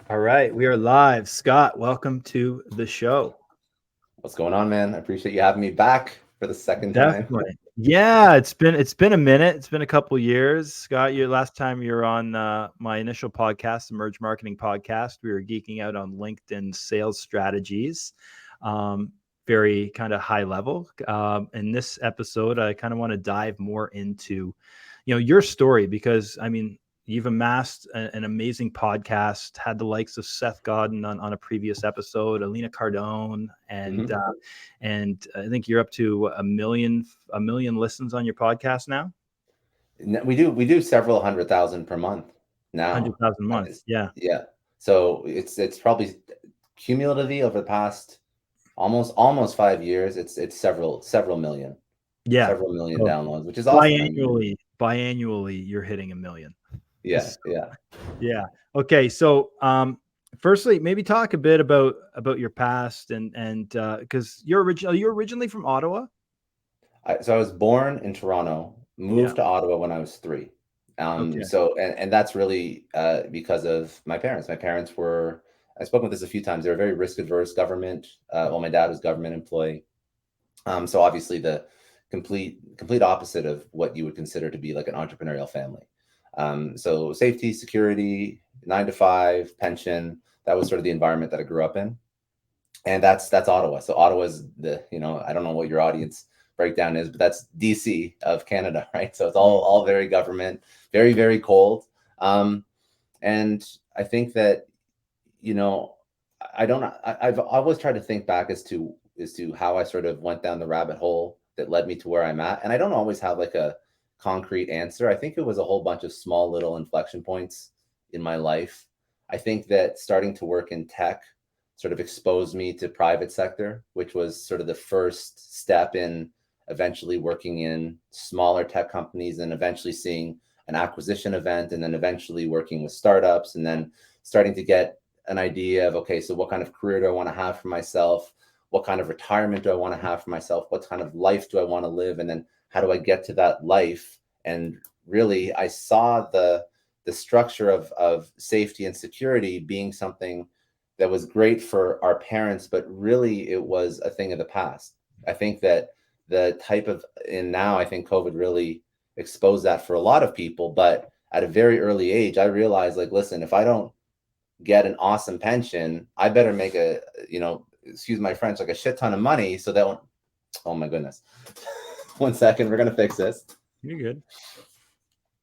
All right, we are live. Scott, welcome to the show. What's going on, man? I appreciate you having me back for the second time. Definitely. Yeah, it's been a minute. It's been a couple years. Scott, you last time you were on my initial podcast, the Merge Marketing Podcast. We were geeking out on LinkedIn sales strategies, um, very kind of high level. In this episode, I kind of want to dive more into, your story because I mean, you've amassed an amazing podcast, had the likes of Seth Godin on a previous episode, Alina Cardone, hmm and I think you're up to a million listens on your podcast now. We do several 100,000 per month Hundred now. thousand a month. It's, Yeah. yeah. So it's probably cumulatively over the past almost 5 years. It's several million, Yeah. several million So downloads, which is awesome. I mean, biannually, you're hitting a million. yeah, So, yeah. yeah. Okay. So, firstly, maybe talk a bit about your past and because you're originally from Ottawa. So I was born in Toronto, Yeah. moved to Ottawa when I was 3. Okay. So that's really because of my parents. My parents were, I've spoken with this a few times, they were very risk adverse government. Well, my dad was government employee. So obviously the complete opposite of what you would consider to be like an entrepreneurial family. So safety, security, 9 to 5, pension, that was sort of the environment that I grew up in. And that's Ottawa. So Ottawa's I don't know what your audience breakdown is, but that's DC of Canada, right? So it's all very government, very, very cold. Um, and I think that, you know, I've always tried to think back as to how I sort of went down the rabbit hole that led me to where I'm at. And I don't always have like a concrete answer. I think it was a whole bunch of small little inflection points in my life. I think that starting to work in tech sort of exposed me to private sector, which was sort of the first step in eventually working in smaller tech companies and eventually seeing an acquisition event and then eventually working with startups and then starting to get an idea of, okay, so what kind of career do I want to have for myself? What kind of retirement do I want to have for myself? What kind of life do I want to live? And then how do I get to that life? And really, I saw the structure of safety and security being something that was great for our parents, but really it was a thing of the past. I think that the type of, and now I think COVID really exposed that for a lot of people. But at a very early age, I realized, like, listen, if I don't get an awesome pension, I better make excuse my French, like a shit ton of money so that, oh my goodness. 1 second, we're going to fix this. You're good.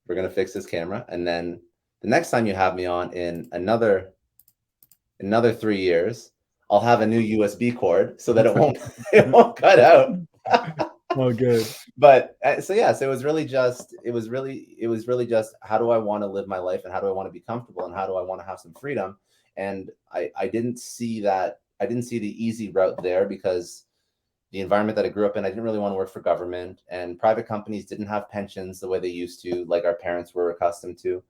We're going to fix this camera. And then the next time you have me on in another 3 years, I'll have a new USB cord so that it won't cut out. Oh, good. But so yeah, so it was really just how do I want to live my life and how do I want to be comfortable and how do I want to have some freedom. And I didn't see that. I didn't see the easy route there because the environment that I grew up in, I didn't really want to work for government, and private companies didn't have pensions the way they used to, like our parents were accustomed to.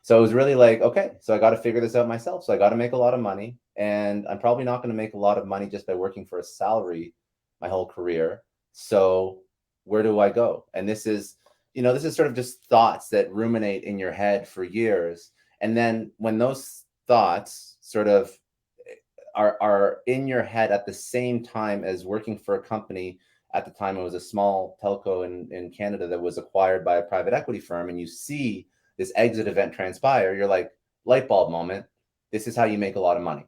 So it was really like, okay, so I got to figure this out myself. So I got to make a lot of money, and I'm probably not going to make a lot of money just by working for a salary my whole career. So where do I go? And this is sort of just thoughts that ruminate in your head for years. And then when those thoughts sort of are in your head at the same time as working for a company. At the time, it was a small telco in Canada that was acquired by a private equity firm, and you see this exit event transpire, you're like, light bulb moment. This is how you make a lot of money.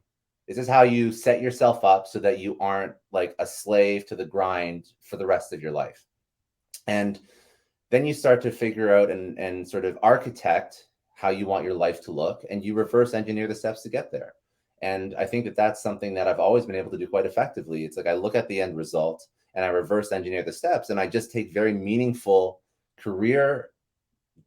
This is how you set yourself up so that you aren't like a slave to the grind for the rest of your life. And then you start to figure out and sort of architect how you want your life to look, and you reverse engineer the steps to get there. And I think that that's something that I've always been able to do quite effectively. It's like I look at the end result and I reverse engineer the steps, and I just take very meaningful career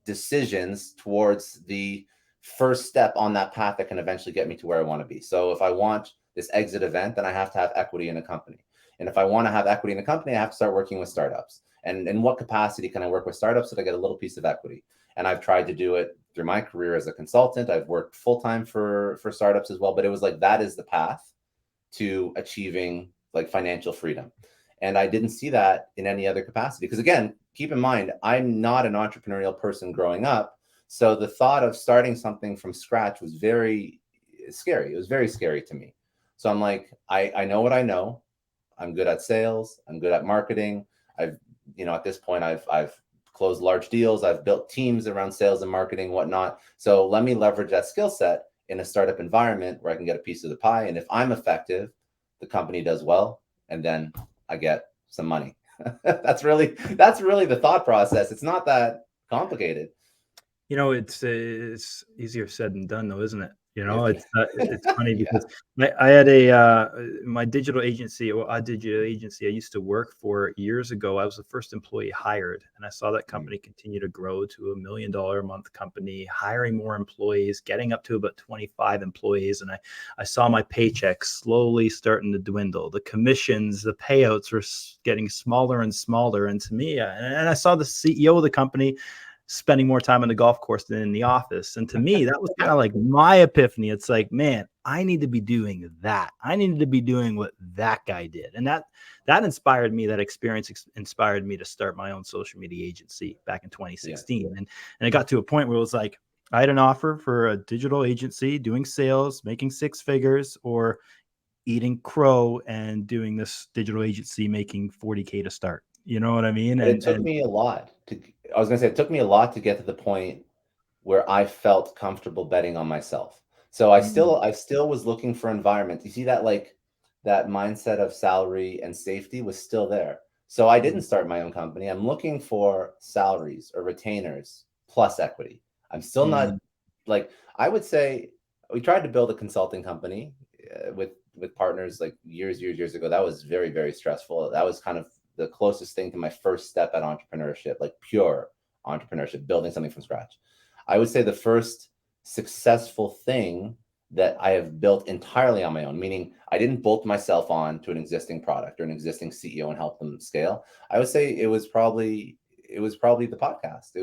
decisions towards the first step on that path that can eventually get me to where I want to be. So if I want this exit event, then I have to have equity in a company. And if I want to have equity in a company, I have to start working with startups. And in what capacity can I work with startups so that I get a little piece of equity? And I've tried to do it through my career as a consultant. I've worked full time for startups as well, but it was like that is the path to achieving like financial freedom. And I didn't see that in any other capacity. Because again, keep in mind, I'm not an entrepreneurial person growing up. So the thought of starting something from scratch was very scary. It was very scary to me. So I'm like, I know what I know. I'm good at sales. I'm good at marketing. I've, at this point, I've closed large deals. I've built teams around sales and marketing, whatnot. So let me leverage that skill set in a startup environment where I can get a piece of the pie. And if I'm effective, the company does well, and then I get some money. That's really the thought process. It's not that complicated. It's easier said than done, though, isn't it? Yeah. It's funny Yeah. because I had my digital agency, or a digital agency I used to work for years ago. I was the first employee hired, and I saw that company continue to grow to $1 million a month company, hiring more employees, getting up to about 25 employees. And I saw my paycheck slowly starting to dwindle. The commissions, the payouts were getting smaller and smaller. And to me, and I saw the CEO of the company spending more time on the golf course than in the office. And to me, that was kind of like my epiphany. It's like, man, I need to be doing that. I needed to be doing what that guy did. And that inspired me. That experience inspired me to start my own social media agency back in 2016. Yeah. And it got to a point where it was like, I had an offer for a digital agency doing sales, making six figures, or eating crow and doing this digital agency making 40K to start. You know what I mean? But it took me a lot to, I was going to say, it took me a lot to get to the point where I felt comfortable betting on myself. So I still was looking for environments. You see that, like, that mindset of salary and safety was still there. So I didn't start my own company. I'm looking for salaries or retainers plus equity. I'm still not, like, I would say we tried to build a consulting company with partners like years ago. That was very, very stressful. That was kind of the closest thing to my first step at entrepreneurship, like pure entrepreneurship, building something from scratch. I would say the first successful thing that I have built entirely on my own, meaning I didn't bolt myself on to an existing product or an existing CEO and help them scale. I would say it was probably the podcast.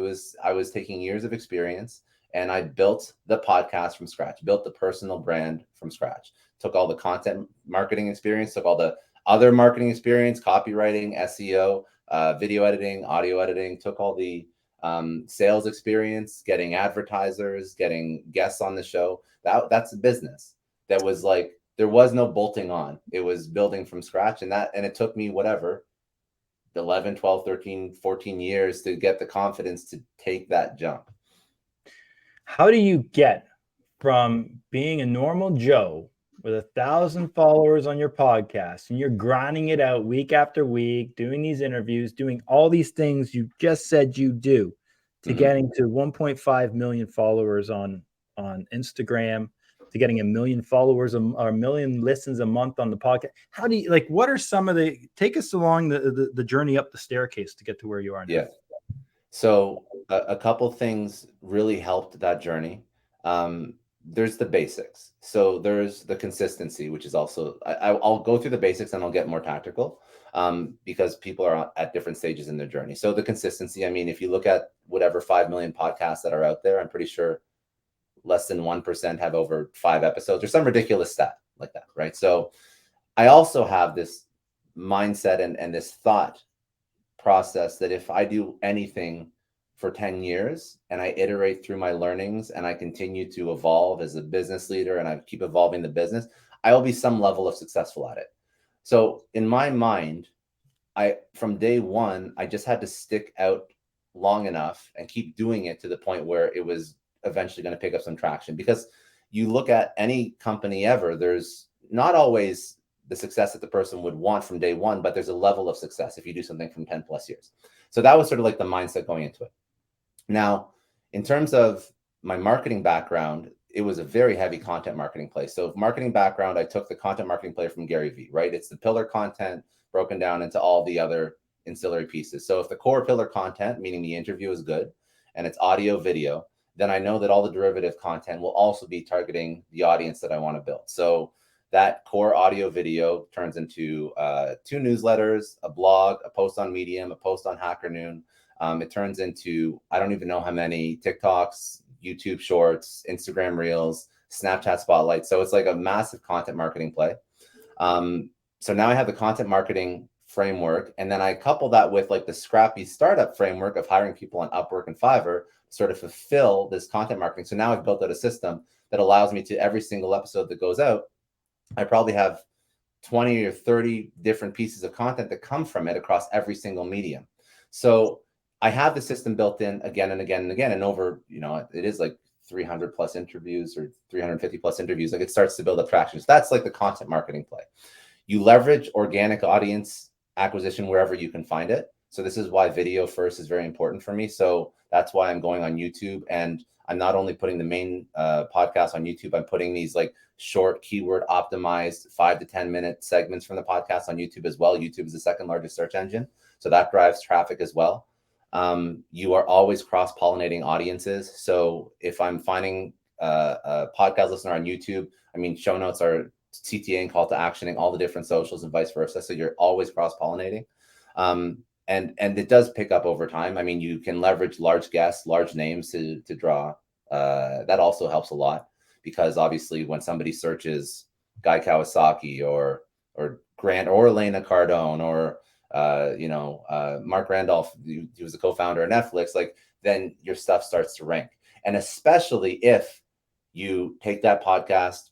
I was taking years of experience, and I built the podcast from scratch, built the personal brand from scratch, took all the content marketing experience, took all the other marketing experience, copywriting, SEO, video editing, audio editing, took all the sales experience, getting advertisers, getting guests on the show. That's a business. That was like, there was no bolting on. It was building from scratch. And it took me whatever, 11, 12, 13, 14 years to get the confidence to take that jump. How do you get from being a normal Joe with 1,000 followers on your podcast and you're grinding it out week after week, doing these interviews, doing all these things you just said you do, to getting to 1.5 million followers on Instagram, to getting 1 million followers or 1 million listens a month on the podcast? How do you, like, what are some of take us along the journey up the staircase to get to where you are now? Yeah. So a couple things really helped that journey. There's the basics. So there's the consistency, which is also, I'll go through the basics and I'll get more tactical, because people are at different stages in their journey. So the consistency, I mean, if you look at whatever 5 million podcasts that are out there, I'm pretty sure less than 1% have over 5 episodes or some ridiculous stat like that, right? So I also have this mindset and this thought process that if I do anything for 10 years and I iterate through my learnings and I continue to evolve as a business leader and I keep evolving the business, I will be some level of successful at it. So in my mind, from day one, I just had to stick out long enough and keep doing it to the point where it was eventually going to pick up some traction. Because you look at any company ever, there's not always the success that the person would want from day one, but there's a level of success if you do something from 10 plus years. So that was sort of like the mindset going into it. Now, in terms of my marketing background, it was a very heavy content marketing play. So marketing background, I took the content marketing play from Gary Vee, right? It's the pillar content broken down into all the other ancillary pieces. So if the core pillar content, meaning the interview, is good and it's audio, video, then I know that all the derivative content will also be targeting the audience that I want to build. So that core audio video turns into 2 newsletters, a blog, a post on Medium, a post on Hacker Noon. It turns into, I don't even know how many TikToks, YouTube Shorts, Instagram Reels, Snapchat Spotlight. So it's like a massive content marketing play. So now I have the content marketing framework, and then I couple that with like the scrappy startup framework of hiring people on Upwork and Fiverr to sort of fulfill this content marketing. So now I've built out a system that allows me to, every single episode that goes out, I probably have 20 or 30 different pieces of content that come from it across every single medium. So I have the system built in again and again and again. And over, it is like 300 plus interviews or 350 plus interviews. Like, it starts to build up traction. So that's like the content marketing play. You leverage organic audience acquisition wherever you can find it. So this is why video first is very important for me. So that's why I'm going on YouTube, and I'm not only putting the main podcast on YouTube, I'm putting these like short keyword optimized 5 to 10 minute segments from the podcast on YouTube as well. YouTube is the second largest search engine, so that drives traffic as well. You are always cross-pollinating audiences. So if I'm finding a podcast listener on YouTube, I mean, show notes are CTA and call to actioning all the different socials and vice versa. So you're always cross-pollinating. And it does pick up over time. I mean, you can leverage large guests, large names to draw. That also helps a lot, because obviously when somebody searches Guy Kawasaki or Grant or Elena Cardone or Mark Randolph, he was a co-founder of Netflix, like, then your stuff starts to rank. And especially if you take that podcast,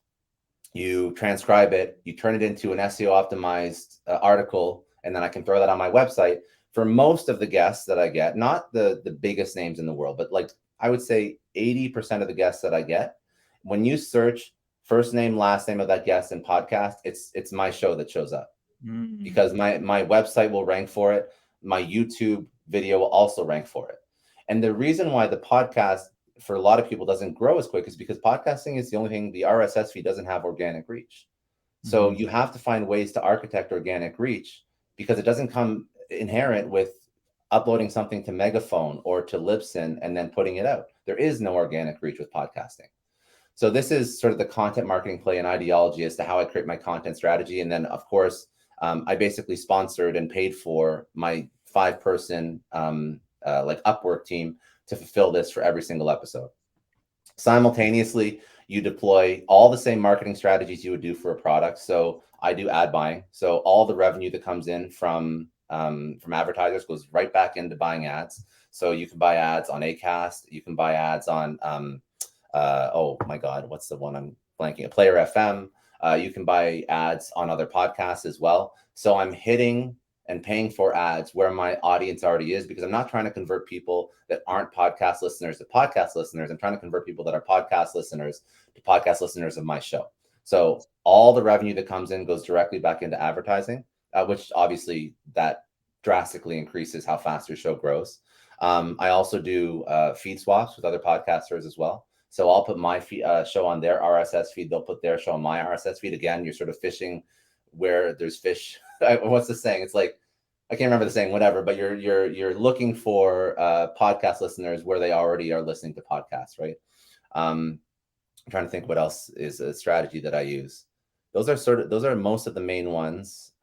you transcribe it, you turn it into an SEO optimized article, and then I can throw that on my website. For most of the guests that I get, not the biggest names in the world, but like I would say 80% of the guests that I get, when you search first name, last name of that guest in podcast, it's my show that shows up. Because my website will rank for it. My YouTube video will also rank for it. And the reason why the podcast for a lot of people doesn't grow as quick is because podcasting is the only thing, the RSS feed doesn't have organic reach. So you have to find ways to architect organic reach, because it doesn't come inherent with uploading something to Megaphone or to Libsyn and then putting it out. There is no organic reach with podcasting. So this is sort of the content marketing play and ideology as to how I create my content strategy. And then, of course, I basically sponsored and paid for my 5-person like Upwork team to fulfill this for every single episode. Simultaneously, you deploy all the same marketing strategies you would do for a product. So I do ad buying. So all the revenue that comes in from advertisers goes right back into buying ads. So you can buy ads on Acast. You can buy ads on, oh my God, what's the one I'm blanking? A Player FM. You can buy ads on other podcasts as well. So I'm hitting and paying for ads where my audience already is, because I'm not trying to convert people that aren't podcast listeners to podcast listeners. I'm trying to convert people that are podcast listeners to podcast listeners of my show. So all the revenue that comes in goes directly back into advertising, which obviously that drastically increases how fast your show grows. I also do feed swaps with other podcasters as well. So I'll put my show on their RSS feed. They'll put their show on my RSS feed. Again, you're sort of fishing where there's fish. What's the saying? It's like, I can't remember the saying, whatever, but you're looking for podcast listeners where they already are listening to podcasts, right? I'm trying to think what else is a strategy that I use. Those are most of the main ones.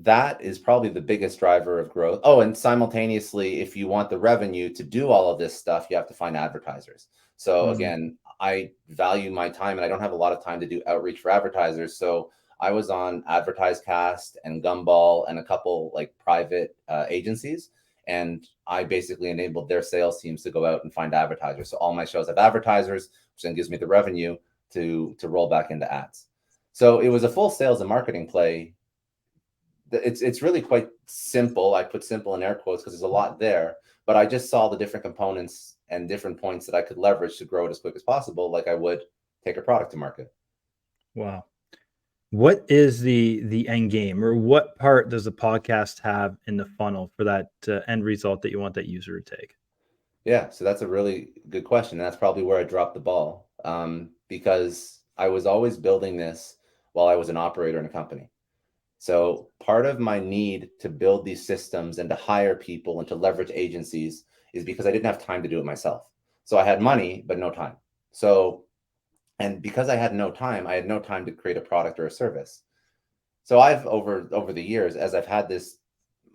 That is probably the biggest driver of growth. Oh, and simultaneously, if you want the revenue to do all of this stuff, you have to find advertisers. So again, I value my time, and I don't have a lot of time to do outreach for advertisers. So I was on AdvertiseCast and Gumball and a couple like private agencies, and I basically enabled their sales teams to go out and find advertisers. So all my shows have advertisers, which then gives me the revenue to roll back into ads. So it was a full sales and marketing play. It's really quite simple. I put simple in air quotes because there's a lot there, but I just saw the different components and different points that I could leverage to grow it as quick as possible, like I would take a product to market. Wow. What is the end game, or what part does the podcast have in the funnel for that end result that you want that user to take? Yeah, so that's a really good question. That's probably where I dropped the ball, because I was always building this while I was an operator in a company. So part of my need to build these systems and to hire people and to leverage agencies is because I didn't have time to do it myself. So I had money, but no time. And because I had no time, I had no time to create a product or a service. So I've over the years, as I've had this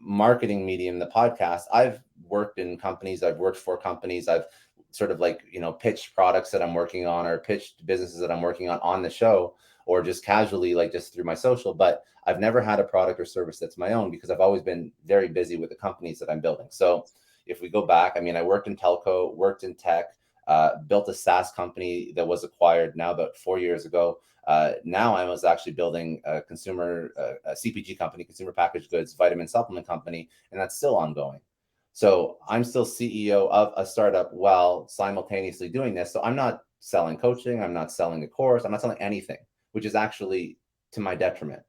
marketing medium, the podcast, I've worked in companies, I've worked for companies, I've sort of like, pitched products that I'm working on or pitched businesses that I'm working on the show, or just casually, like just through my social. But I've never had a product or service that's my own because I've always been very busy with the companies that I'm building. So if we go back, I mean, I worked in telco, worked in tech, built a SaaS company that was acquired now about 4 years ago. Now I was actually building a a CPG company, consumer packaged goods, vitamin supplement company, and that's still ongoing. So I'm still CEO of a startup while simultaneously doing this. So I'm not selling coaching, I'm not selling a course, I'm not selling anything, which is actually to my detriment.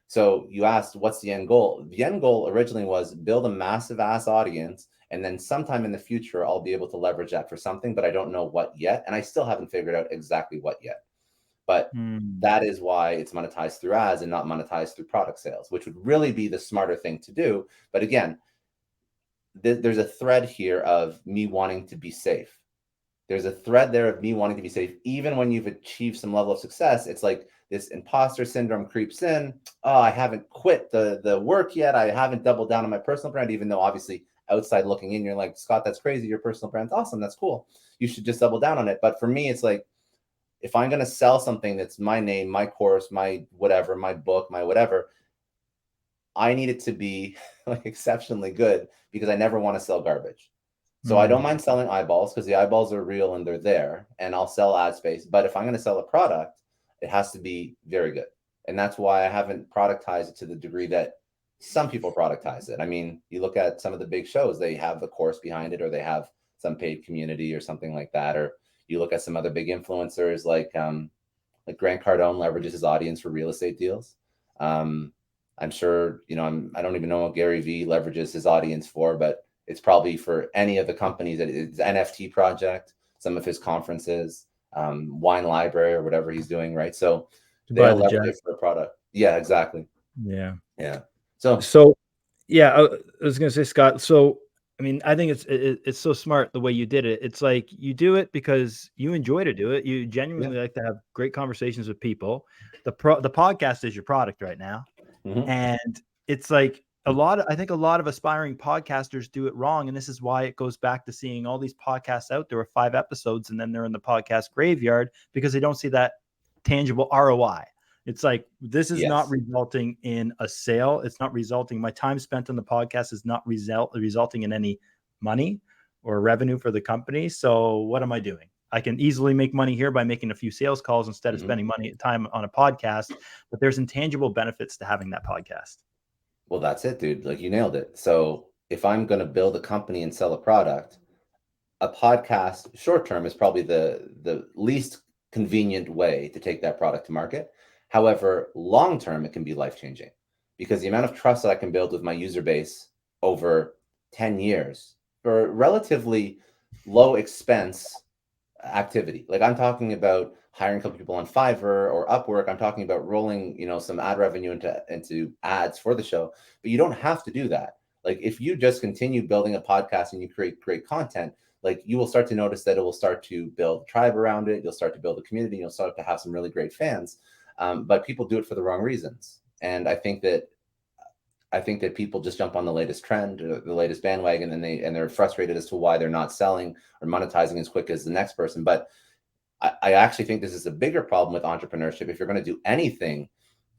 So you asked, what's the end goal? The end goal originally was build a massive ass audience, and then sometime in the future, I'll be able to leverage that for something, but I don't know what yet. And I still haven't figured out exactly what yet. But that is why it's monetized through ads and not monetized through product sales, which would really be the smarter thing to do. But again, there's a thread here of me wanting to be safe. There's a thread there of me wanting to be safe. Even when you've achieved some level of success, it's like this imposter syndrome creeps in. Oh, I haven't quit the work yet. I haven't doubled down on my personal brand, even though obviously outside looking in, you're like, Scott, that's crazy. Your personal brand's awesome. That's cool. You should just double down on it. But for me, it's like, if I'm going to sell something that's my name, my course, my whatever, my book, my whatever, I need it to be like exceptionally good because I never want to sell garbage. So I don't mind selling eyeballs because the eyeballs are real and they're there, and I'll sell ad space. But if I'm going to sell a product, it has to be very good. And that's why I haven't productized it to the degree that some people productize it. I mean, you look at some of the big shows, they have the course behind it, or they have some paid community or something like that. Or you look at some other big influencers like Grant Cardone leverages his audience for real estate deals. I'm sure, I don't even know what Gary Vee leverages his audience for, but it's probably for any of the companies that it's NFT project, some of his conferences, wine library or whatever he's doing. Right. So they'll leverage it for a product. Yeah, exactly. Yeah. Yeah. So yeah, I was going to say, Scott, so I mean, I think it's so smart the way you did it. It's like you do it because you enjoy to do it. You genuinely like to have great conversations with people. The podcast is your product right now. Mm-hmm. And it's like I think a lot of aspiring podcasters do it wrong. And this is why it goes back to seeing all these podcasts out there with 5 episodes and then they're in the podcast graveyard because they don't see that tangible ROI. It's like, this is not resulting in a sale. It's not resulting. My time spent on the podcast is not resulting in any money or revenue for the company. So what am I doing? I can easily make money here by making a few sales calls instead of spending time on a podcast, but there's intangible benefits to having that podcast. Well, that's it, dude. Like, you nailed it. So if I'm going to build a company and sell a product, a podcast short term is probably the least convenient way to take that product to market. However, long term, it can be life changing because the amount of trust that I can build with my user base over 10 years for relatively low expense activity. Like, I'm talking about hiring a couple people on Fiverr or Upwork. I'm talking about rolling, some ad revenue into ads for the show, but you don't have to do that. Like, if you just continue building a podcast and you create great content, like, you will start to notice that it will start to build a tribe around it. You'll start to build a community. You'll start to have some really great fans. But people do it for the wrong reasons. And I think that people just jump on the latest trend, or the latest bandwagon, and they're frustrated as to why they're not selling or monetizing as quick as the next person. But I actually think this is a bigger problem with entrepreneurship. If you're going to do anything,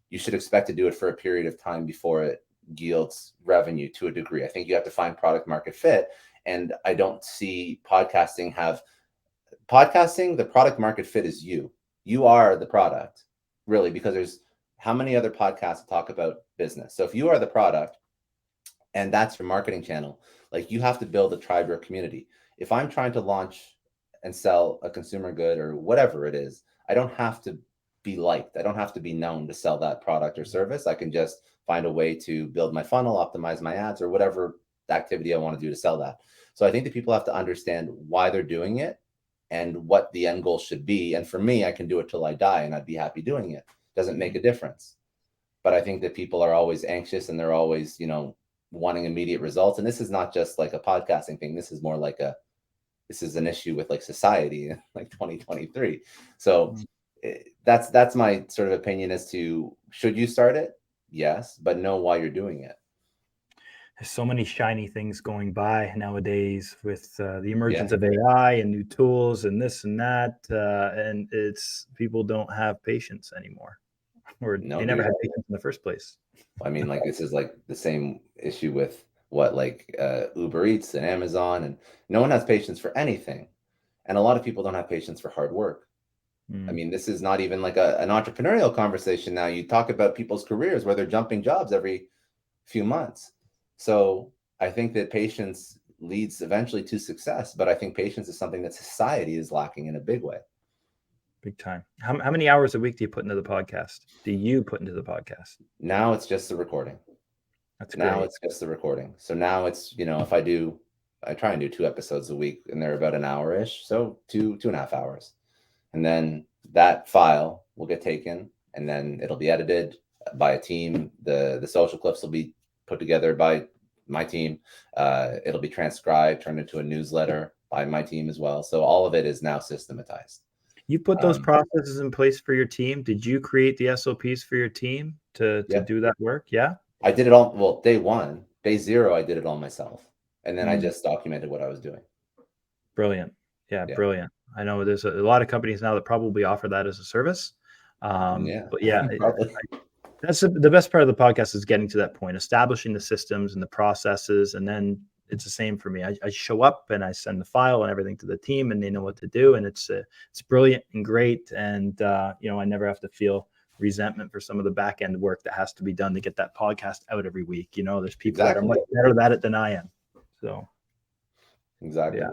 you should expect to do it for a period of time before it yields revenue to a degree. I think you have to find product market fit. And I don't see podcasting, the product market fit is you. You are the product, really, because there's how many other podcasts talk about business. So if you are the product and that's your marketing channel, like, you have to build a tribe or community. If I'm trying to launch and sell a consumer good or whatever it is, I don't have to be liked. I don't have to be known to sell that product or service. I can just find a way to build my funnel, optimize my ads, or whatever activity I want to do to sell that. So I think that people have to understand why they're doing it and what the end goal should be. And for me, I can do it till I die and I'd be happy doing it. Doesn't make a difference. But I think that people are always anxious and they're always, wanting immediate results. And this is not just like a podcasting thing. This is more like this is an issue with like society in like 2023. So that's my sort of opinion as to, should you start it? Yes, but know why you're doing it. There's so many shiny things going by nowadays with the emergence of AI and new tools and this and that. And people don't have patience anymore, or they never had patience in the first place. I mean, like, this is like the same issue with Uber Eats and Amazon, and no one has patience for anything. And a lot of people don't have patience for hard work. I Mm. mean, this is not even like an entrepreneurial conversation now. You talk about people's careers where they're jumping jobs every few months. So I think that patience leads eventually to success, but I think patience is something that society is lacking in a big way. Big time. How many hours a week do you put into the podcast? Do you put into the podcast? Now it's just the recording. That's Now great. it's just the recording. So now it's, if I try and do 2 episodes a week and they're about an hour-ish. So 2.5 hours. And then that file will get taken and then it'll be edited by a team. The social clips will be put together by my team. It'll be transcribed, turned into a newsletter by my team as well. So all of it is now systematized. You put those Um, processes in place for your team. Did you create the SOPs for your team to yeah, do that work? Yeah. I did it all. Well, day one, day zero, I did it all myself. And then I Mm, just documented what I was doing. brilliant. Yeah, Yeah. brilliant. I know there's a lot of companies now that probably offer that as a service. Yeah. But yeah, Probably. that's the best part of the podcast is getting to that point, establishing the systems and the processes, and then it's the same for me. I show up and I send the file and everything to the team, and they know what to do, and it's brilliant and great. And I never have to feel resentment for some of the back end work that has to be done to get that podcast out every week. There's people that are Exactly. much better at it than I am. So Exactly. yeah.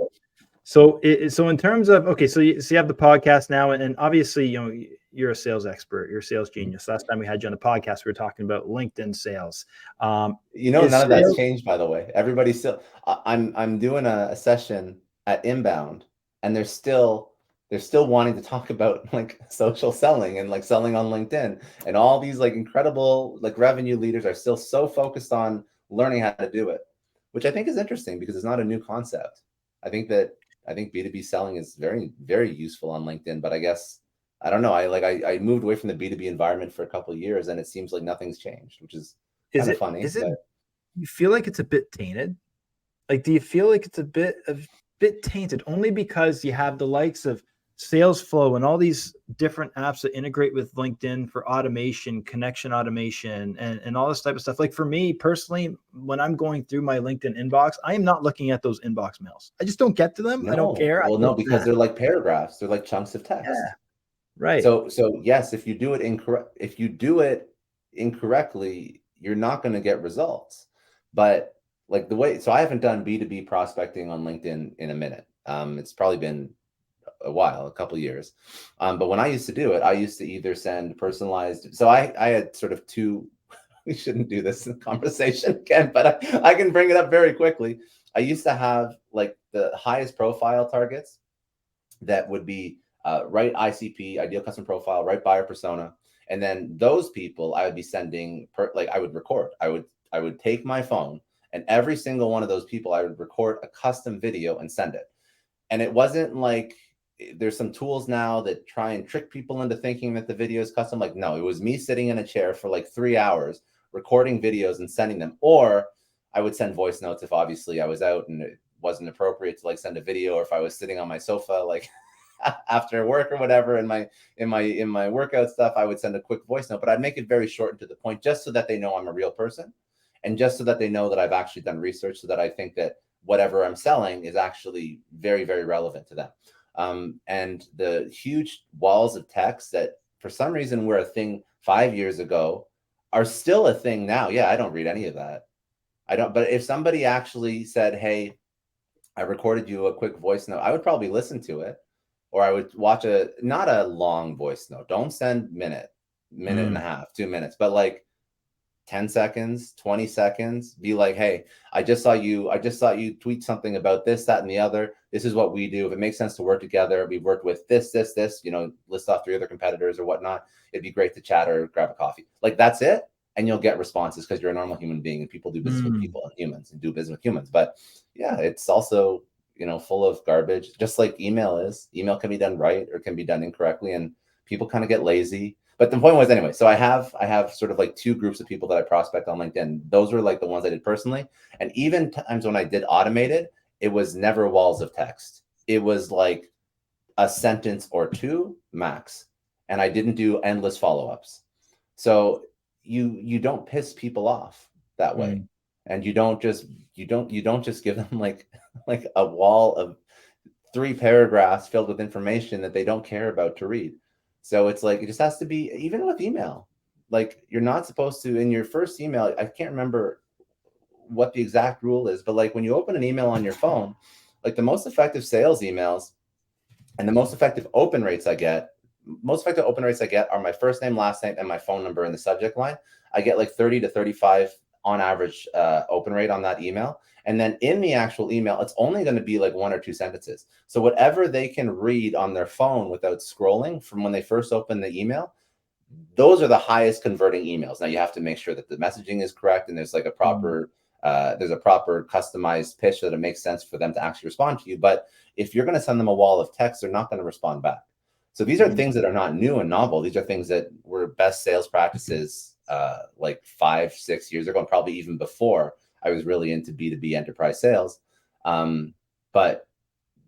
So in terms of okay, so you have the podcast now, and obviously you're a sales expert, you're a sales genius. Last time we had you on the podcast, we were talking about LinkedIn sales. None Is of that's sales changed, by the way. Everybody's still. I'm doing a session at Inbound, and they're still wanting to talk about like social selling and like selling on LinkedIn, and all these like incredible like revenue leaders are still so focused on learning how to do it, which I think is interesting because it's not a new concept. I think B2B selling is very very useful on LinkedIn, but I guess I don't know. I moved away from the B2B environment for a couple of years, and it seems like nothing's changed, which is is kind of it funny, is it but you feel like it's a bit tainted? Like, do you feel like it's a bit tainted only because you have the likes of Salesflow and all these different apps that integrate with LinkedIn for automation, connection automation, and all this type of stuff. Like for me personally, when I'm going through my LinkedIn inbox, I am not looking at those inbox mails. I just don't get to them. I don't no. care. I Well, no, go, because they're like paragraphs. They're like chunks of yeah, text. right. So yes, if you do it incorrectly, you're not going to get results. But like so I haven't done B2B prospecting on LinkedIn in a minute. It's probably been a while, a couple years. But when I used to do it, I used to either send personalized. So I had sort of two. We shouldn't do this in conversation again, but I can bring it up very quickly. I used to have like the highest profile targets that would be right ICP, ideal customer profile, right buyer persona, and then those people I would be sending like I would record. I would take my phone and every single one of those people I would record a custom video and send it. And it wasn't like there's some tools now that try and trick people into thinking that the video is custom. Like, no, it was me sitting in a chair for like 3 hours recording videos and sending them. Or I would send voice notes if obviously I was out and it wasn't appropriate to like send a video, or if I was sitting on my sofa like after work or whatever in my workout stuff, I would send a quick voice note, but I'd make it very short and to the point just so that they know I'm a real person, and just so that they know that I've actually done research, so that I think that whatever I'm selling is actually very, very relevant to them. And the huge walls of text that for some reason were a thing 5 years ago are still a thing now. Yeah, I don't read any of that. I don't. But if somebody actually said, "Hey, I recorded you a quick voice note," I would probably listen to it, or I would watch not a long voice note. Don't send minute and a Mm, half, 2 minutes, but like 10 seconds, 20 seconds, be like, "Hey, I just saw you tweet something about this, that, and the other. This is what we do. If it makes sense to work together, we've worked with this, list off 3 other competitors or whatnot. It'd be great to chat or grab a coffee." Like that's it. And you'll get responses because you're a normal human being and people do business with mm, people and humans and do business with humans. But yeah, it's also, full of garbage, just like email is. Email can be done right or can be done incorrectly. And people kind of get lazy. But the point was, anyway, so I have sort of like 2 groups of people that I prospect on LinkedIn. Those were like the ones I did personally. And even times when I did automated, it was never walls of text. It was like a sentence or 2 max. And I didn't do endless follow-ups. So you don't piss people off that way. mm. And you don't just give them like like a wall of 3 paragraphs filled with information that they don't care about to read. So it's like, it just has to be, even with email, like you're not supposed to, in your first email, I can't remember what the exact rule is, but like when you open an email on your phone, like the most effective sales emails and the most effective open rates I get are my first name, last name, and my phone number in the subject line. I get like 30 to 35 on average open rate on that email. And then in the actual email, it's only going to be like 1 or 2 sentences. So whatever they can read on their phone without scrolling from when they first open the email, those are the highest converting emails. Now you have to make sure that the messaging is correct and there's like a proper customized pitch that it makes sense for them to actually respond to you. But if you're going to send them a wall of text, they're not going to respond back. So these are things that are not new and novel. These are things that were best sales practices like 5-6 years ago, and probably even before I was really into B2B enterprise sales. But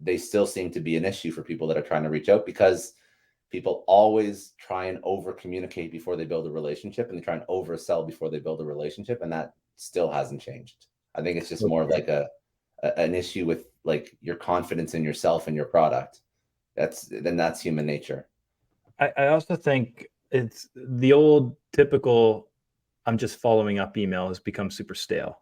they still seem to be an issue for people that are trying to reach out, because people always try and over communicate before they build a relationship, and they try and oversell before they build a relationship. And that still hasn't changed. I think it's just more of like an issue with like your confidence in yourself and your product. That's human nature. I also think it's the old typical I'm just following up email has become super stale.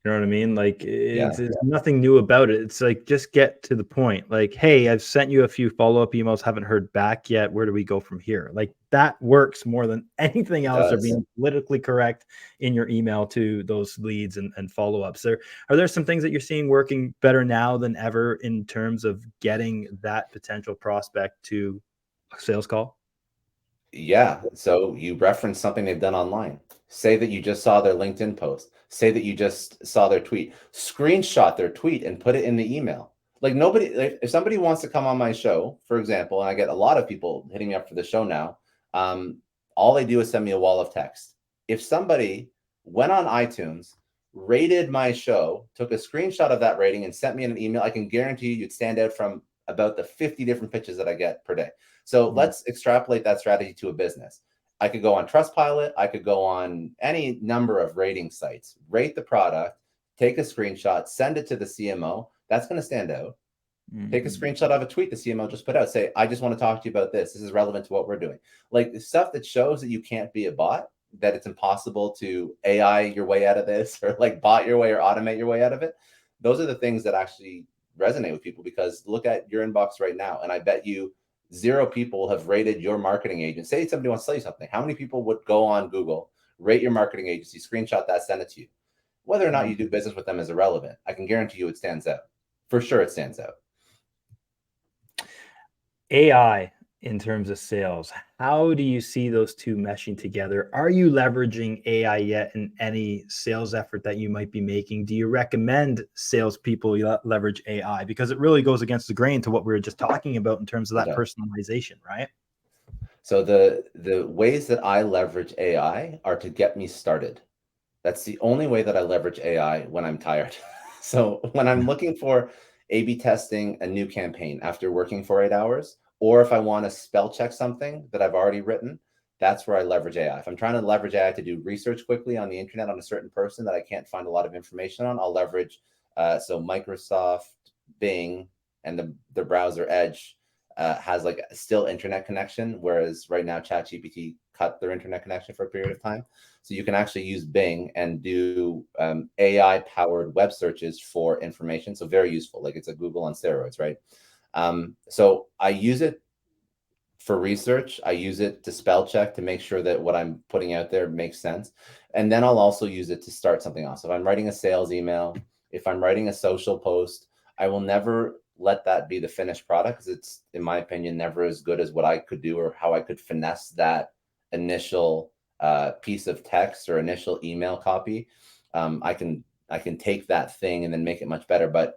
You know what I mean? Like it's nothing new about it. It's like, just get to the point. Like, hey, I've sent you a few follow-up emails, haven't heard back yet. Where do we go from here? Like that works more than anything else, or being politically correct in your email to those leads and follow-ups. Are there some things that you're seeing working better now than ever in terms of getting that potential prospect to a sales call? Yeah. So you reference something they've done online. Say that you just saw their LinkedIn post. Say that you just saw their tweet. Screenshot their tweet and put it in the email. Like nobody, like if somebody wants to come on my show, for example, and I get a lot of people hitting me up for the show now, all they do is send me a wall of text. If somebody went on iTunes, rated my show, took a screenshot of that rating and sent me an email, I can guarantee you'd stand out from about the 50 different pitches that I get per day. So let's extrapolate that strategy to a business. I could go on Trustpilot. I could go on any number of rating sites, rate the product, take a screenshot, send it to the CMO. That's going to stand out. Take a screenshot of a tweet the CMO just put out. Say, I just want to talk to you about this. This is relevant to what we're doing. Like the stuff that shows that you can't be a bot, that it's impossible to AI your way out of this, or like bot your way or automate your way out of it. Those are the things that actually resonate with people, because look at your inbox right now. And I bet you 0 people have rated your marketing agent. Say somebody wants to sell you something. How many people would go on Google, rate your marketing agency, screenshot that, send it to you? Whether or not you do business with them is irrelevant. I can guarantee you it stands out. For sure it stands out. AI in terms of sales, how do you see those two meshing together? Are you leveraging AI yet in any sales effort that you might be making? Do you recommend salespeople leverage AI? Because it really goes against the grain to what we were just talking about in terms of that personalization, right? So the ways that I leverage AI are to get me started. That's the only way that I leverage AI when I'm tired. So when I'm looking for A/B testing a new campaign after working for 8 hours, or if I want to spell check something that I've already written, that's where I leverage AI. If I'm trying to leverage AI to do research quickly on the internet on a certain person that I can't find a lot of information on, I'll leverage so Microsoft Bing and the browser Edge has like still internet connection, whereas right now ChatGPT cut their internet connection for a period of time. So you can actually use Bing and do AI powered web searches for information. So very useful. Like it's a Google on steroids, right? So I use it for research. I use it to spell check to make sure that what I'm putting out there makes sense. And then I'll also use it to start something else. If I'm writing a sales email, if I'm writing a social post, I will never let that be the finished product, because it's, in my opinion, never as good as what I could do or how I could finesse that initial piece of text or initial email copy. I can take that thing and then make it much better. But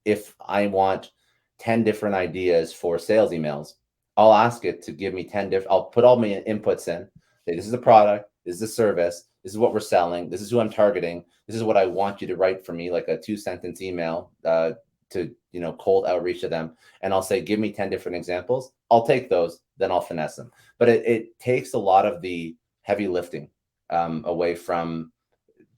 if I want 10 different ideas for sales emails, I'll ask it to give me 10 different, I'll put all my inputs in. Say, this is the product, this is the service, this is what we're selling, this is who I'm targeting, this is what I want you to write for me, like a 2-sentence email to, cold outreach to them. And I'll say, give me 10 different examples. I'll take those, then I'll finesse them. But it takes a lot of the heavy lifting away from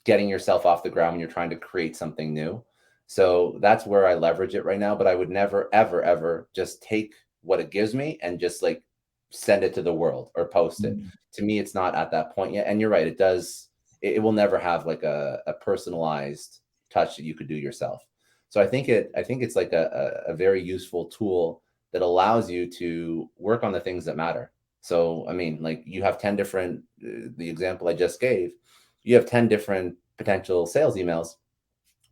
getting yourself off the ground when you're trying to create something new. So that's where I leverage it right now. But I would never, ever, ever just take what it gives me and just like send it to the world or post it. Mm. To me, it's not at that point yet. And you're right, it does, it will never have like a personalized touch that you could do yourself. So I think it's like a very useful tool that allows you to work on the things that matter. So, I mean, like you have 10 different, the example I just gave, you have 10 different potential sales emails.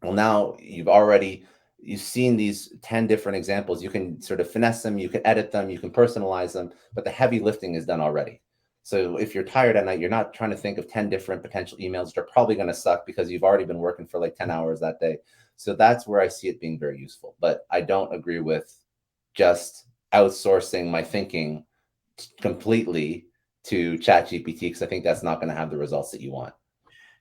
Well, now you've seen these 10 different examples. You can sort of finesse them, you can edit them, you can personalize them, but the heavy lifting is done already. So if you're tired at night, you're not trying to think of 10 different potential emails that are probably going to suck because you've already been working for like 10 hours that day. So that's where I see it being very useful. But I don't agree with just outsourcing my thinking completely to ChatGPT because I think that's not going to have the results that you want.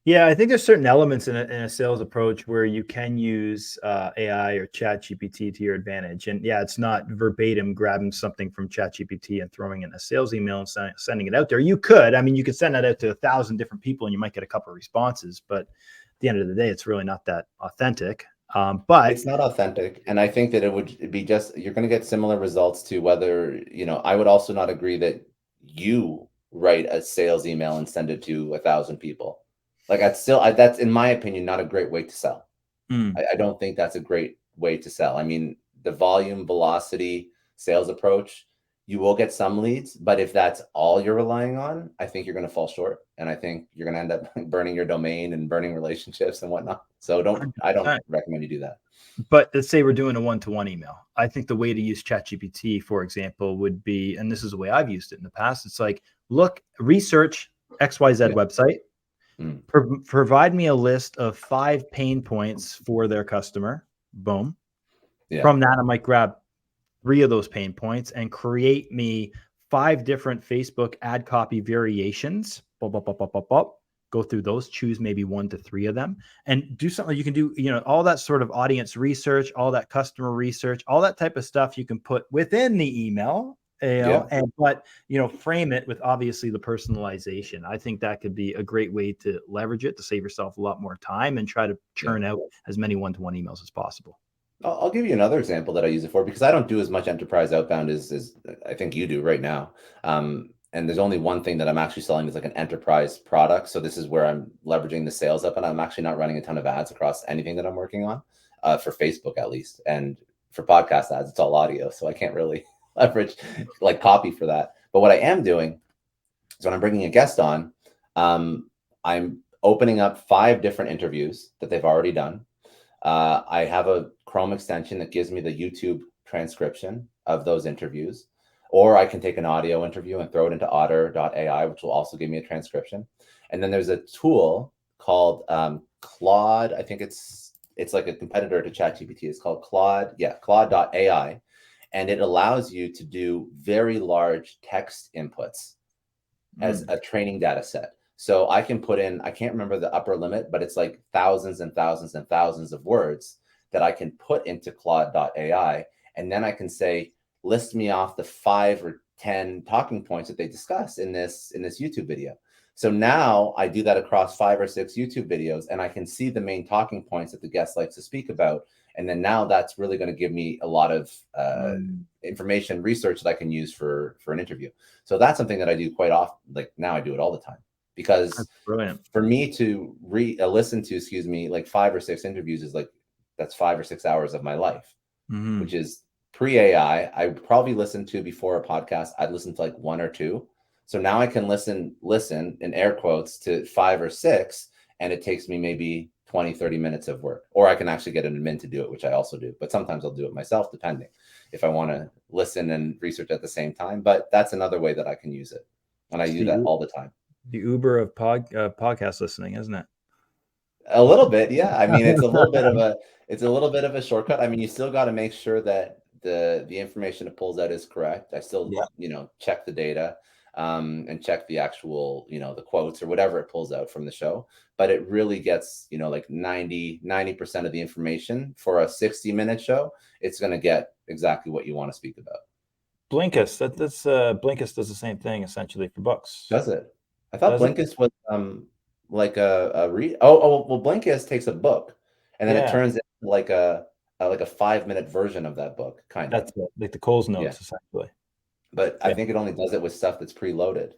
Yeah, I think there's certain elements in a sales approach where you can use AI or Chat GPT to your advantage. And yeah, it's not verbatim grabbing something from Chat GPT and throwing it in a sales email and sending it out there. You could, I mean, you could send that out to 1,000 different people and you might get a couple of responses, but at the end of the day, it's really not that authentic. But It's not authentic. And I think that it would be just, you're going to get similar results to whether, I would also not agree that you write a sales email and send it to 1,000 people. Like that's in my opinion, not a great way to sell. mm, I don't think that's a great way to sell. I mean, the volume, velocity, sales approach, you will get some leads, but if that's all you're relying on, I think you're going to fall short. And I think you're going to end up burning your domain and burning relationships and whatnot. So I don't 100%. recommend you do that. But let's say we're doing a one-to-one email. I think the way to use ChatGPT, for example, would be, and this is the way I've used it in the past. It's like, look, research XYZ Yeah. website, Mm. provide me a list of 5 pain points for their customer. Boom. Yeah. From that, I might grab 3 of those pain points and create me 5 different Facebook ad copy variations. Bop, bop, bop, bop, bop, bop. Go through those, choose maybe 1 to 3 of them, and do something you can do, all that sort of audience research, all that customer research, all that type of stuff you can put within the email, Yeah. but frame it with obviously the personalization. I think that could be a great way to leverage it to save yourself a lot more time and try to Yeah. churn out as many one-to-one emails as possible. I'll give you another example that I use it for because I don't do as much enterprise outbound as I think you do right now. And there's only one thing that I'm actually selling is like an enterprise product. So this is where I'm leveraging the sales up, and I'm actually not running a ton of ads across anything that I'm working on, for Facebook at least. And for podcast ads, it's all audio, so I can't really leverage like copy for that. But what I am doing is when I'm bringing a guest on, I'm opening up 5 different interviews that they've already done. I have a Chrome extension that gives me the YouTube transcription of those interviews, or I can take an audio interview and throw it into otter.ai, which will also give me a transcription. And then there's a tool called Claude. I think it's like a competitor to ChatGPT. It's called Claude. Yeah, Claude.ai. And it allows you to do very large text inputs as a training data set. So I can put in, I can't remember the upper limit, but it's like thousands and thousands and thousands of words that I can put into Claude.ai. And then I can say, list me off the 5 or 10 talking points that they discuss in this YouTube video. So now I do that across 5 or 6 YouTube videos, and I can see the main talking points that the guest likes to speak about. And then now that's really going to give me a lot of information, research that I can use for an interview. So that's something that I do quite often. Like now I do it all the time because That's brilliant. for me to listen to, excuse me, like 5 or 6 interviews is like, that's 5 or 6 hours of my life, which is pre-AI. I probably listened to before a podcast. I'd listen to like 1 or 2. So now I can listen in air quotes to 5 or 6, and it takes me maybe 20, 30 minutes of work, or I can actually get an admin to do it, which I also do. But sometimes I'll do it myself, depending if I want to listen and research at the same time. But that's another way that I can use it. And I It's use that all the time. the Uber of podcast listening, isn't it? A little bit, yeah. I mean, it's a little bit of a shortcut. I mean, you still got to make sure that the information it pulls out is correct. I still, Yeah. check the data, and check the actual, the quotes or whatever it pulls out from the show. But it really gets, like 90% of the information for a 60-minute show. It's going to get exactly what you want to speak about. Blinkist. That's Blinkist does the same thing essentially for books. Does it? I thought Does it? Blinkist was like a read. Oh, well, Blinkist takes a book and then it Yeah. turns into like a 5-minute version of that book, kind of. That's it, like the Coles Yeah. notes, essentially. But I Okay. think it only does it with stuff that's preloaded.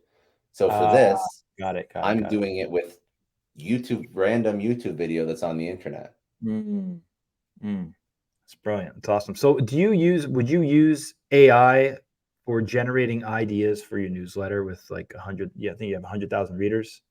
So for Uh, this, got it. Got it. I'm Got it. doing it with random YouTube video that's on the internet. Mm, mm. That's brilliant. It's awesome. So, would you use AI for generating ideas for your newsletter with like 100? Yeah, I think you have 100,000 readers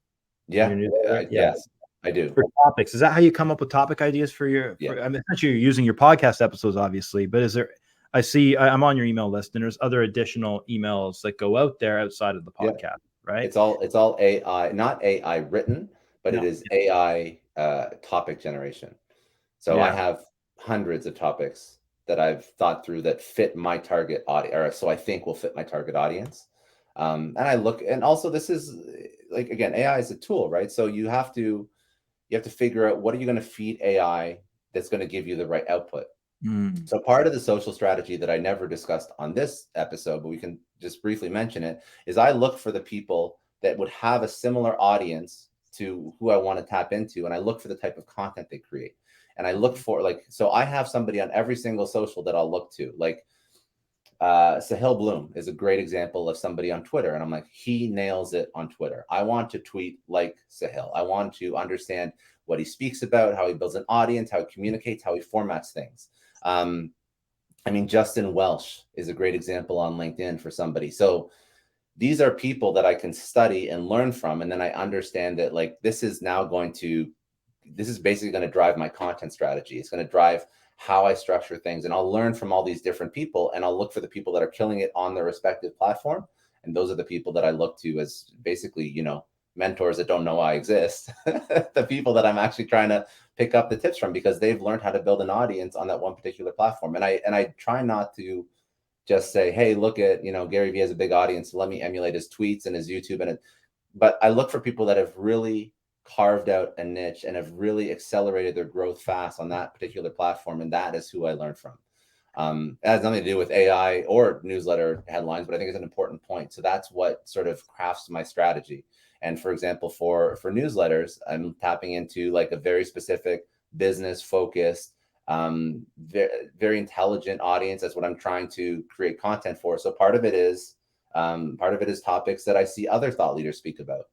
in your Yeah, newsletter. Yeah. yes, I do. For topics, is that how you come up with topic ideas for Yeah, I mean, essentially you're using your podcast episodes, obviously, but is there, I'm on your email list and there's other additional emails that go out there outside of the yeah. podcast, right? It's all AI, not AI written, but it No. is AI topic generation. So I Yeah. have hundreds of topics that I've thought through that fit my target audience, or so I think will fit my target audience. And I look, and also this is like, again, AI is a tool, right? So you have to figure out, what are you going to feed AI that's going to give you the right output. Mm. So part of the social strategy that I never discussed on this episode, but we can just briefly mention it, is I look for the people that would have a similar audience to who I want to tap into, and I look for the type of content they create. And I look for, like, so I have somebody on every single social that I'll look to. Like Sahil Bloom is a great example of somebody on Twitter. And I'm like, he nails it on Twitter. I want to tweet like Sahil. I want to understand what he speaks about, how he builds an audience, how he communicates, how he formats things. I mean, Justin Welsh is a great example on LinkedIn for somebody. So these are people that I can study and learn from. And then I understand that, like, this is basically going to drive my content strategy. It's going to drive how I structure things. And I'll learn from all these different people, and I'll look for the people that are killing it on their respective platform. And those are the people that I look to as basically, mentors that don't know I exist. The people that I'm actually trying to pick up the tips from, because they've learned how to build an audience on that one particular platform. And I try not to just say, hey, look at, Gary Vee has a big audience, so let me emulate his tweets and his YouTube. But I look for people that have really carved out a niche and have really accelerated their growth fast on that particular platform. And that is who I learn from. It has nothing to do with AI or newsletter headlines, but I think it's an important point. So that's what sort of crafts my strategy. And for example, for newsletters, I'm tapping into like a very specific business focused, very, very intelligent audience. That's what I'm trying to create content for. So part of it is topics that I see other thought leaders speak about.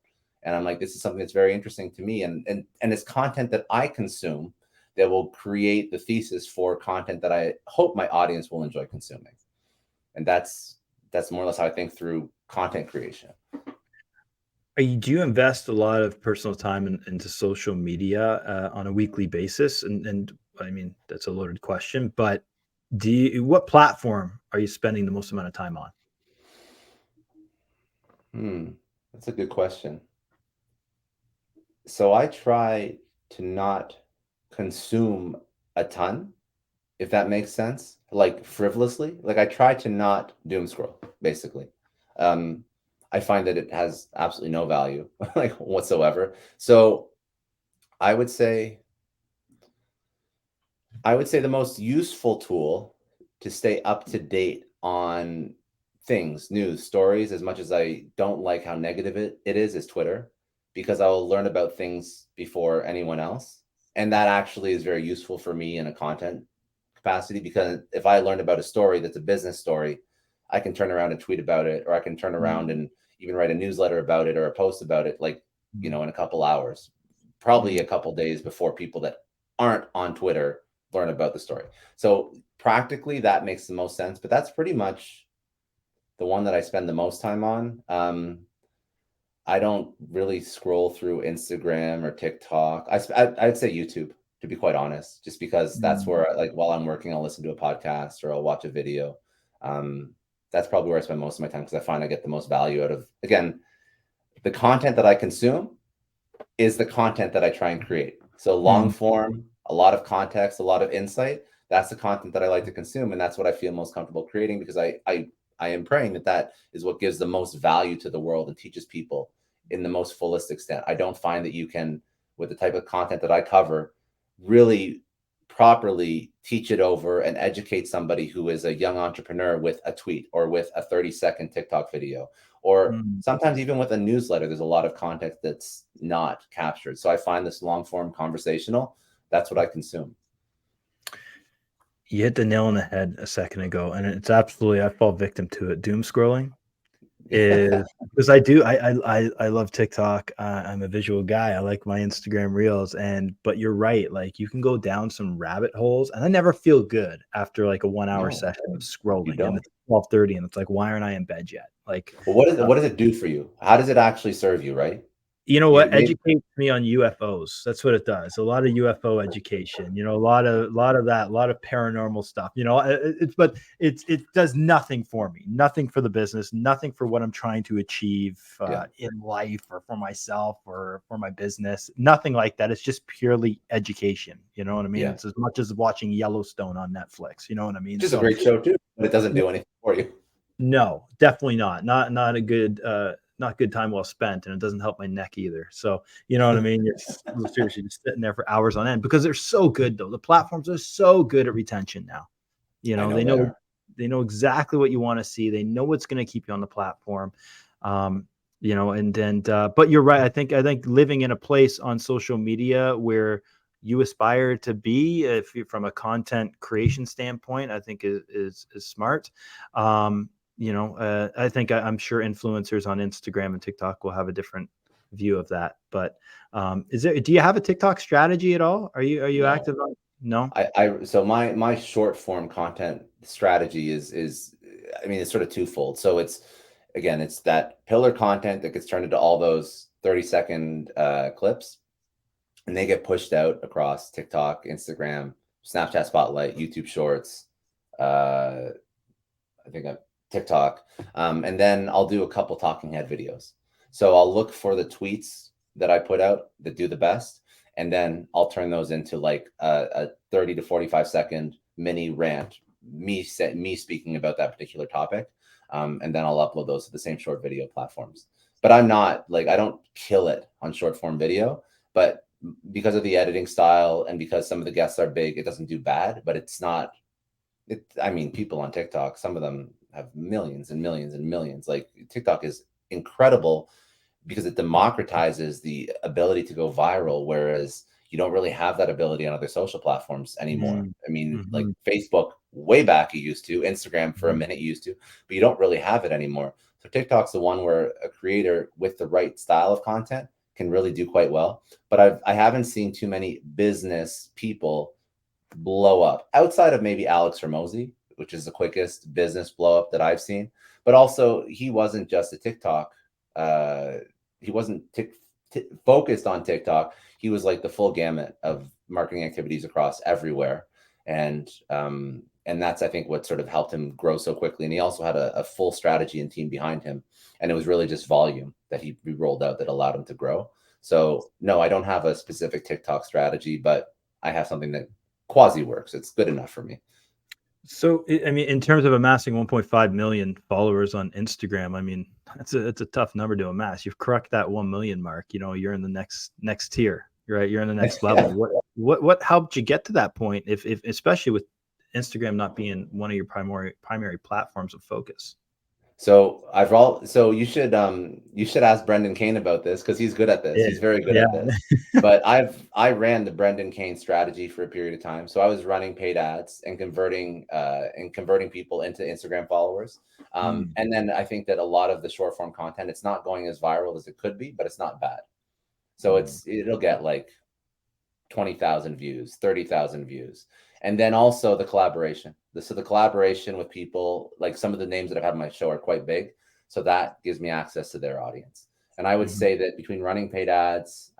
And I'm like, this is something that's very interesting to me. And it's content that I consume that will create the thesis for content that I hope my audience will enjoy consuming. And that's more or less how I think through content creation. Do you invest a lot of personal time into social media on a weekly basis? And I mean, that's a loaded question, but what platform are you spending the most amount of time on? That's a good question. So I try to not consume a ton, if that makes sense, like frivolously. Like, I try to not doom scroll, basically. Um, I find that it has absolutely no value, like, whatsoever. So I would say the most useful tool to stay up to date on things, news, stories, as much as I don't like how negative it is Twitter, because I will learn about things before anyone else. And that actually is very useful for me in a content capacity, because if I learned about a story that's a business story, I can turn around and tweet about it, or I can turn around Mm, and even write a newsletter about it or a post about it, like, mm, in a couple hours, probably mm. a couple days before people that aren't on Twitter learn about the story. So practically that makes the most sense, but that's pretty much the one that I spend the most time on. I don't really scroll through Instagram or TikTok. I'd say YouTube, to be quite honest, just because that's Mm. where, like, while I'm working, I'll listen to a podcast or I'll watch a video. Um, that's probably where I spend most of my time, because I find I get the most value out of, again, the content that I consume is the content that I try and create. So long Mm. form, a lot of context, a lot of insight. That's the content that I like to consume, and that's what I feel most comfortable creating, because I am praying that that is what gives the most value to the world and teaches people in the most fullest extent. I don't find that you can, with the type of content that I cover, really properly teach it over and educate somebody who is a young entrepreneur with a tweet or with a 30-second TikTok video, or Mm. sometimes even with a newsletter. There's a lot of context that's not captured. So I find this long form conversational, that's what I consume. You hit the nail on the head a second ago, and it's absolutely, I fall victim to it. Doom scrolling is because I love TikTok. I'm a visual guy. I like my Instagram reels, but you're right. Like you can go down some rabbit holes, and I never feel good after like a 1 hour No, session of you scrolling, and don't. it's 12:30, and it's like, why aren't I in bed yet? Like, But what is it? uh, What does it do for you? How does it actually serve you? Right? you know You what? maybe Educates me on UFOs. That's what it does. A lot of UFO education. You know, a lot of that, a lot of paranormal stuff. You know, it does nothing for me. Nothing for the business. Nothing for what I'm trying to achieve yeah, in life or for myself or for my business. Nothing like that. It's just purely education. You know what I mean? yeah. It's as much as watching Yellowstone on Netflix. You know what I mean? Which is a So great show too, but it doesn't do anything for you. no, definitely not. Not a good not good time well spent, and it doesn't help my neck either. So, you know what I mean? You're seriously just sitting there for hours on end because they're so good though. The platforms are so good at retention now. You I know, know they are. they know exactly what you want to see. They know what's going to keep you on the platform. Um, you know, but you're right. I think living in a place on social media where you aspire to be, if you from a content creation standpoint, I think is smart. I'm sure influencers on Instagram and TikTok will have a different view of that. But do you have a TikTok strategy at all? Are you No. active on? No. So my short form content strategy is I mean it's sort of twofold. So it's again it's that pillar content that gets turned into all those 30-second clips, and they get pushed out across TikTok, Instagram, Snapchat Spotlight, YouTube Shorts, uh, I think I TikTok, and then I'll do a couple talking head videos. So I'll look for the tweets that I put out that do the best, and then I'll turn those into like a 30 to 45-second mini rant, me speaking about that particular topic, and then I'll upload those to the same short video platforms. But I'm not like I don't kill it on short form video, but because of the editing style and because some of the guests are big, it doesn't do bad, but it's not I mean, people on TikTok, some of them have millions and millions and millions. Like TikTok is incredible because it democratizes the ability to go viral, whereas you don't really have that ability on other social platforms anymore. Mm, I mean, like mhm, Facebook way back you used to, Instagram for a mhm. minute you used to, but you don't really have it anymore. So TikTok's the one where a creator with the right style of content can really do quite well. But I haven't seen too many business people blow up outside of maybe Alex Ramosi, which is the quickest business blow up that I've seen. But also, he wasn't just a TikTok. Uh, he wasn't focused on TikTok. He was like the full gamut of marketing activities across everywhere, and that's I think what sort of helped him grow so quickly. And he also had a full strategy and team behind him, and it was really just volume that he rolled out that allowed him to grow. So no, I don't have a specific TikTok strategy, but I have something that quasi works. It's good enough for me. So, I mean, in terms of amassing 1.5 million followers on Instagram, I mean, it's a tough number to amass. You've cracked that 1 million mark. You know, you're in the next tier. You're right. You're in the next level. Yeah. What helped you get to that point? If especially with Instagram not being one of your primary platforms of focus. So you should ask Brendan Kane about this because he's good at this. Yeah, He's very good yeah. at this. But I ran the Brendan Kane strategy for a period of time. So I was running paid ads and converting people into Instagram followers. Mm, And then I think that a lot of the short form content, it's not going as viral as it could be, but it's not bad. So mm, it'll get like 20,000 views, 30,000 views. And then also the collaboration. So the collaboration with people, like some of the names that I've had on my show are quite big. So that gives me access to their audience. And I would mhm. say that between running paid ads,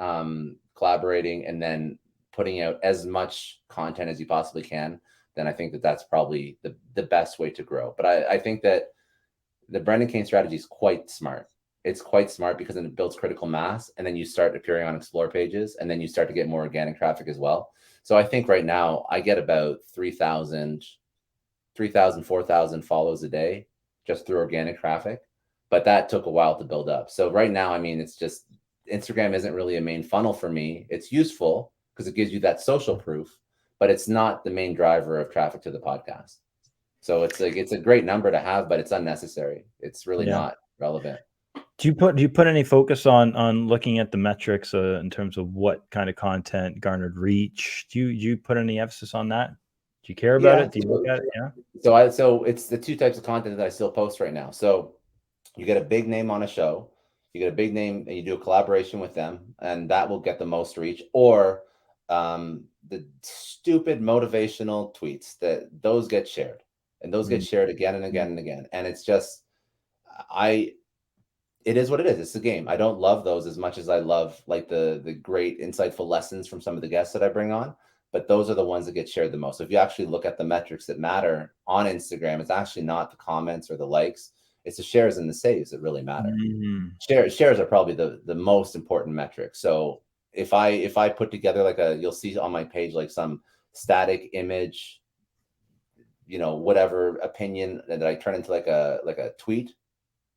collaborating, and then putting out as much content as you possibly can, then I think that that's probably the best way to grow. But I think that the Brendan Kane strategy is quite smart. It's quite smart because then it builds critical mass, and then you start appearing on explore pages, and then you start to get more organic traffic as well. So I think right now I get about 4,000 follows a day just through organic traffic, but that took a while to build up. So right now, I mean, it's just Instagram isn't really a main funnel for me. It's useful because it gives you that social proof, but it's not the main driver of traffic to the podcast. So it's a great number to have, but it's unnecessary. It's really Yeah. not relevant. Do you put any focus on looking at the metrics in terms of what kind of content garnered reach? Do you put any emphasis on that? Do you care about Yeah. it? Do you look at it? Yeah. So it's the two types of content that I still post right now. So you get a big name on a show, you get a big name and you do a collaboration with them, and that will get the most reach. Or the stupid motivational tweets, that those get shared, and those get shared again and again and again. And it's just, I it is what it is. It's the game. I don't love those as much as I love like the great insightful lessons from some of the guests that I bring on. But those are the ones that get shared the most. So if you actually look at the metrics that matter on Instagram, it's actually not the comments or the likes. It's the shares and the saves that really matter. Shares are probably the most important metric. So if I put together like you'll see on my page like some static image, whatever opinion that I turn into like a tweet,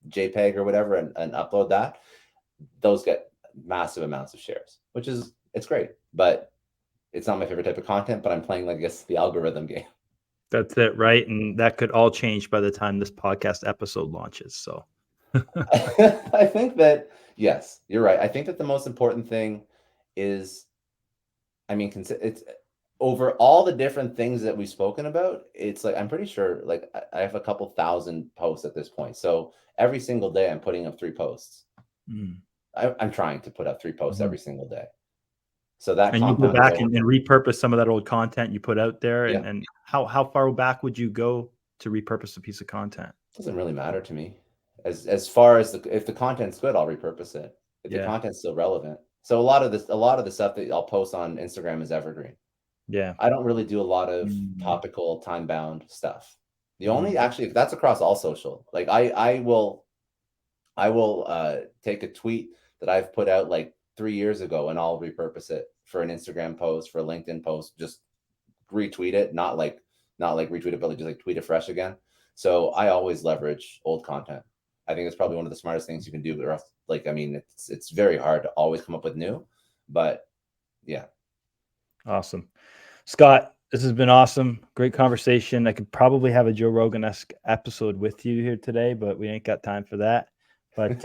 JPEG or whatever, and upload that, those get massive amounts of shares, it's great. But it's not my favorite type of content, but I'm playing, like, I guess, the algorithm game. That's it, right? And that could all change by the time this podcast episode launches. So I think that, yes, you're right. I think that the most important thing is, I mean, it's over all the different things that we've spoken about. It's like, I'm pretty sure, like, I have a couple thousand posts at this point. So every single day I'm putting up 3 posts. I'm trying to put up 3 posts every single day. So that and you go compounded back over. and repurpose some of that old content you put out there. Yeah. And how far back would you go to repurpose a piece of content? Doesn't really matter to me. As far as if the content's good, I'll repurpose it. If the content's still relevant. So a lot of the stuff that I'll post on Instagram is evergreen. Yeah. I don't really do a lot of topical, time-bound stuff. The only, actually, that's across all social. Like I will take a tweet that I've put out like 3 years ago, and I'll repurpose it for an Instagram post, for a LinkedIn post, just retweet it, not like retweet it, but just like tweet it fresh again. So I always leverage old content. I think it's probably one of the smartest things you can do. But like, I mean, it's very hard to always come up with new, but yeah. Awesome. Scott, this has been awesome. Great conversation. I could probably have a Joe Rogan-esque episode with you here today, but we ain't got time for that. But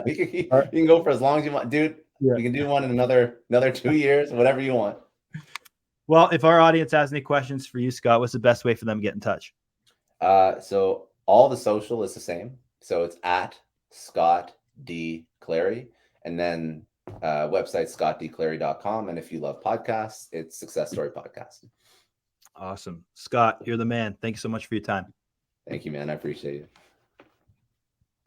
you can go for as long as you want, dude. Yeah. We can do one in another 2 years, whatever you want. Well, if our audience has any questions for you, Scott, what's the best way for them to get in touch? So all the social is the same. So it's at Scott D. Clary, and then website scottdclary.com. And if you love podcasts, it's Success Story Podcast. Awesome. Scott, you're the man. Thanks so much for your time. Thank you, man. I appreciate it.